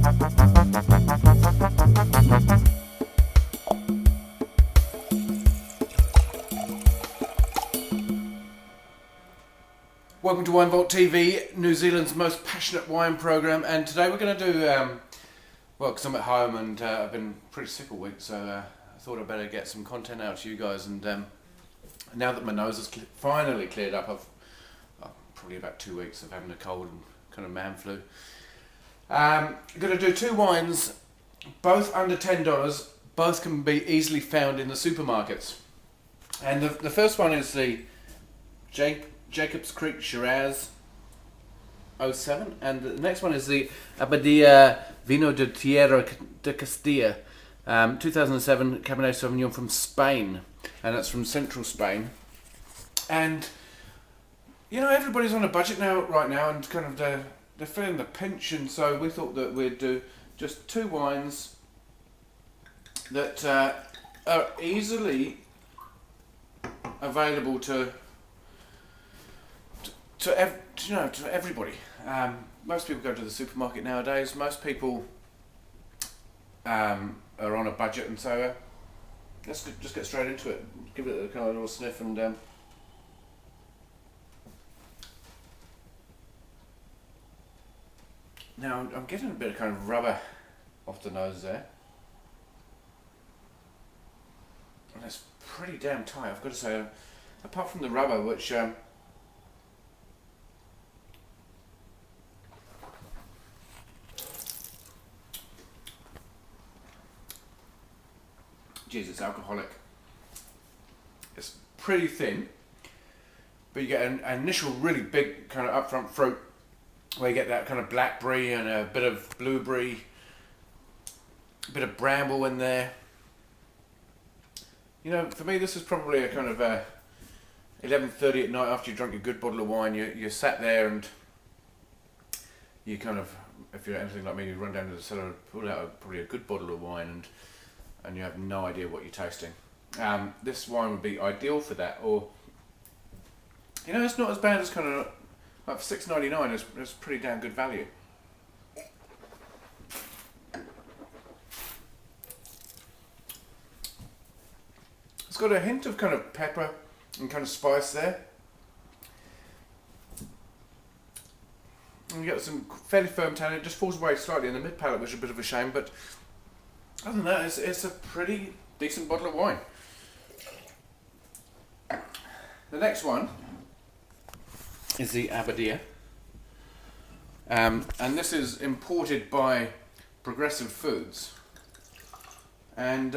Welcome to Wine Vault TV, New Zealand's most passionate wine program, and today we're going to do, well, because I'm at home and I've been pretty sick all week, so I thought I'd better get some content out to you guys. And now that my nose has finally cleared up, I've probably about 2 weeks of having a cold and kind of man flu. I'm going to do two wines, both under $10. Both can be easily found in the supermarkets. And the first one is the Jacob's Creek Shiraz 07, and the next one is the Abadia Vino de Tierra de Castilla 2007 Cabernet Sauvignon from Spain, and that's from central Spain. And you know, everybody's on a budget right now, and kind of they're feeling the pinch, and so we thought that we'd do just two wines that are easily available to everybody. Most people go to the supermarket nowadays. Most people are on a budget, and so let's just get straight into it. Give it a kind of little sniff, and now I'm getting a bit of kind of rubber off the nose there, and it's pretty damn tight, I've got to say. Apart from the rubber, which it's alcoholic. It's pretty thin, but you get an initial really big kind of upfront fruit, where you get that kind of blackberry and a bit of blueberry, a bit of bramble in there. You know, for me, this is probably a kind of 11:30 at night after you drunk a good bottle of wine. You sat there and you kind of, if you're anything like me, you run down to the cellar and pull out probably a good bottle of wine, and you have no idea what you're tasting. This wine would be ideal for that. Or, you know, it's not as bad as kind of, like, for $6.99, it's pretty damn good value. It's got a hint of kind of pepper and kind of spice there. And you get some fairly firm tannin. It just falls away slightly in the mid palate, which is a bit of a shame, but other than that, it's a pretty decent bottle of wine. The next one is the Abadia, and this is imported by Progressive Foods, and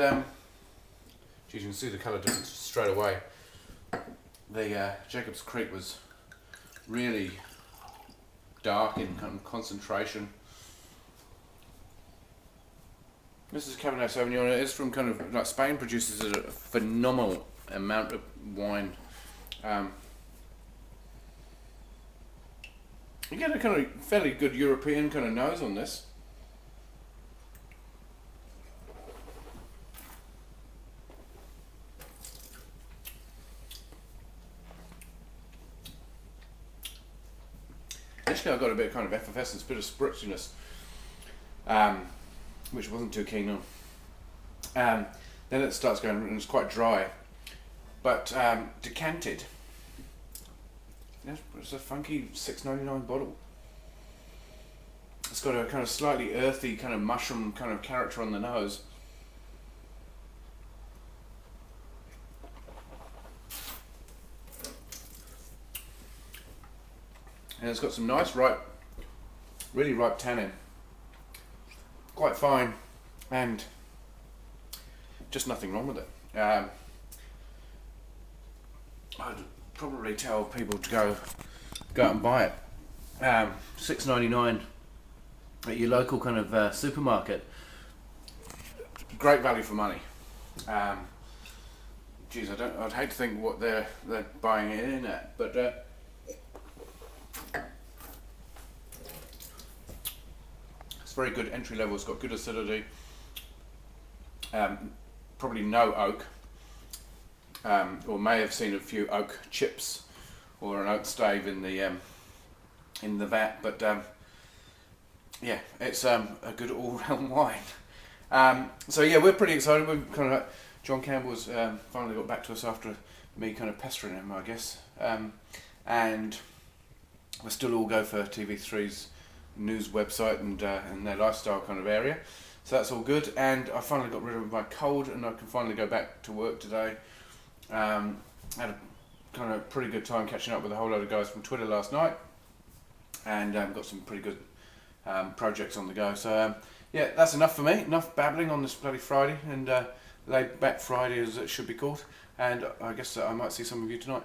geez, you can see the colour difference straight away. The Jacob's Creek was really dark in kind of concentration. This is Cabernet Sauvignon. It is from kind of, like, Spain produces a phenomenal amount of wine. You get a kind of fairly good European kind of nose on this. Actually, I got a bit of kind of effervescence, bit of spritziness, which I wasn't too keen on. Then it starts going, and it's quite dry, but decanted. It's a funky $6.99 bottle. It's got a kind of slightly earthy kind of mushroom kind of character on the nose. And it's got some nice really ripe tannin. Quite fine, and just nothing wrong with it. I'd probably tell people to go out and buy it. $6.99 at your local kind of supermarket. Great value for money. Geez, I'd hate to think what they're buying it in at, but it's very good entry level. It's got good acidity. Probably no oak, or may have seen a few oak chips or an oak stave in the vat, but yeah, it's a good all-round wine. So yeah, we're pretty excited. We've kind of John Campbell's finally got back to us after me kind of pestering him, I guess. And we still all go for TV3's news website and their lifestyle kind of area. So that's all good. And I finally got rid of my cold, and I can finally go back to work today. Had a kind of pretty good time catching up with a whole load of guys from Twitter last night, and got some pretty good projects on the go. So yeah, that's enough for me. Enough babbling on this bloody Friday, and laid back Friday as it should be called. And I guess I might see some of you tonight.